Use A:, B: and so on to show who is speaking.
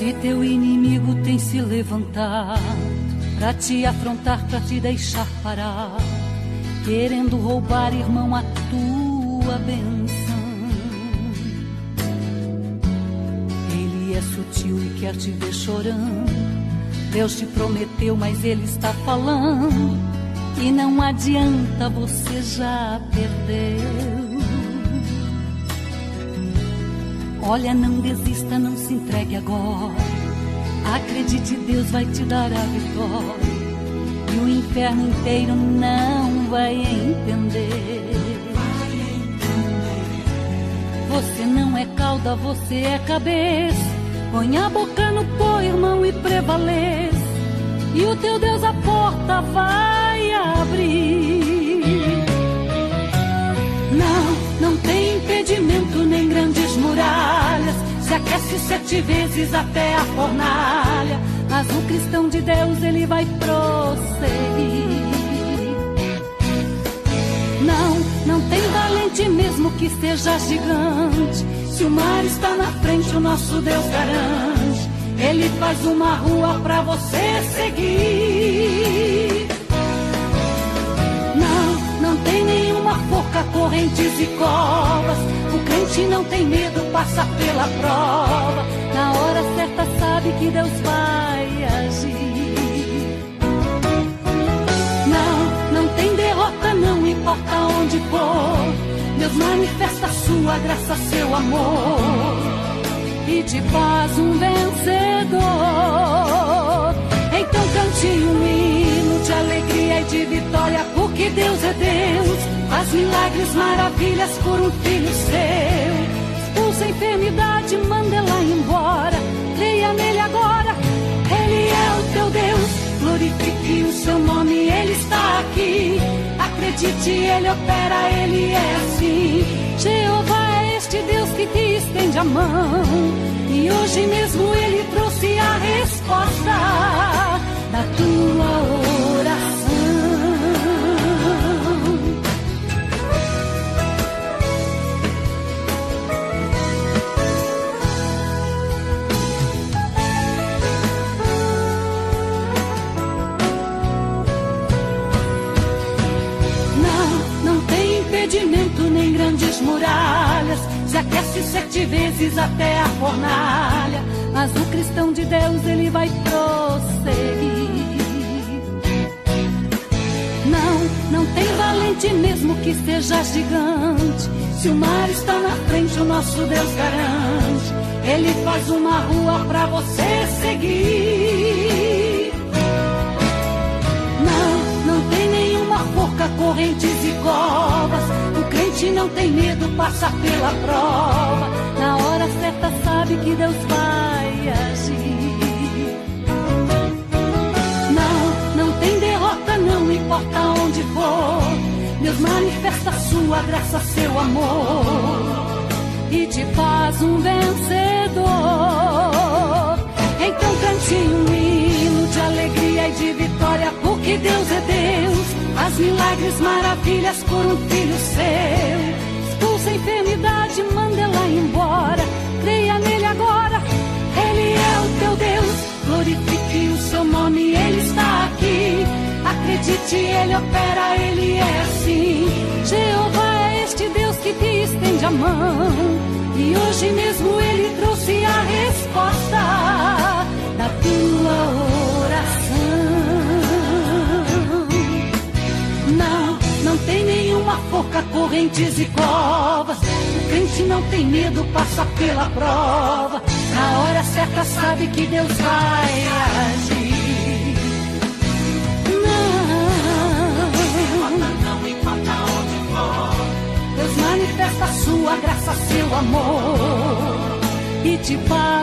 A: Se teu inimigo tem se levantado pra te afrontar, pra te deixar parar, querendo roubar, irmão, a tua bênção, ele é sutil e quer te ver chorando. Deus te prometeu, mas ele está falando, e não adianta, você já perdeu. Olha, não desista, não se entregue agora. Acredite, Deus vai te dar a vitória, e o inferno inteiro não vai entender. Você não é cauda, você é cabeça. Põe a boca no pó, irmão, e prevaleça, e o teu Deus a porta vai abrir. Não tem impedimento nem grandes muralhas, se aquece 7 vezes até a fornalha, mas o cristão de Deus, ele vai prosseguir. Não tem valente mesmo que seja gigante, se o mar está na frente, o nosso Deus garante, ele faz uma rua pra você seguir. Não tem nenhuma forca, correntes e covas, o crente não tem medo, passa pela prova, na hora certa sabe que Deus vai agir. Não tem derrota, não importa onde for, Deus manifesta sua graça, seu amor, e te faz um vencedor. Então cante um hino de alegria e de vitória, porque Deus é Deus, faz milagres, maravilhas por um filho seu. Expulsa a enfermidade, manda ela embora, creia nele agora, ele é o teu Deus. Glorifique o seu nome, ele está aqui. Acredite, ele opera, ele é assim. Jeová é este Deus que te estende a mão, e hoje mesmo ele trouxe a resposta da tua oração. Nem grandes muralhas, se aquece 7 vezes até a fornalha, mas o cristão de Deus, ele vai prosseguir. Não tem valente mesmo que seja gigante, se o mar está na frente, o nosso Deus garante, ele faz uma rua pra você seguir. Não tem nenhuma forca, correntes e covas, o crente não tem medo, passa pela prova, na hora certa sabe que Deus vai agir. Não tem derrota, não importa onde for, Deus manifesta sua graça, seu amor, e te faz um vencedor. Então cante um hino de alegria e de vitória, porque Deus é Deus, faz milagres, maravilhas por um filho seu. Expulsa a enfermidade, manda ela embora, creia nele agora, ele é o teu Deus. Glorifique o seu nome, ele está aqui. Acredite, ele opera, ele é assim. Jeová é este Deus que te estende a mão, e hoje mesmo ele trouxe a resposta da tua oração. Não tem nenhuma forca, correntes e covas, o crente não tem medo, passa pela prova, na hora certa sabe que Deus vai agir. Não importa onde for, Deus manifesta sua graça, seu amor, e te faz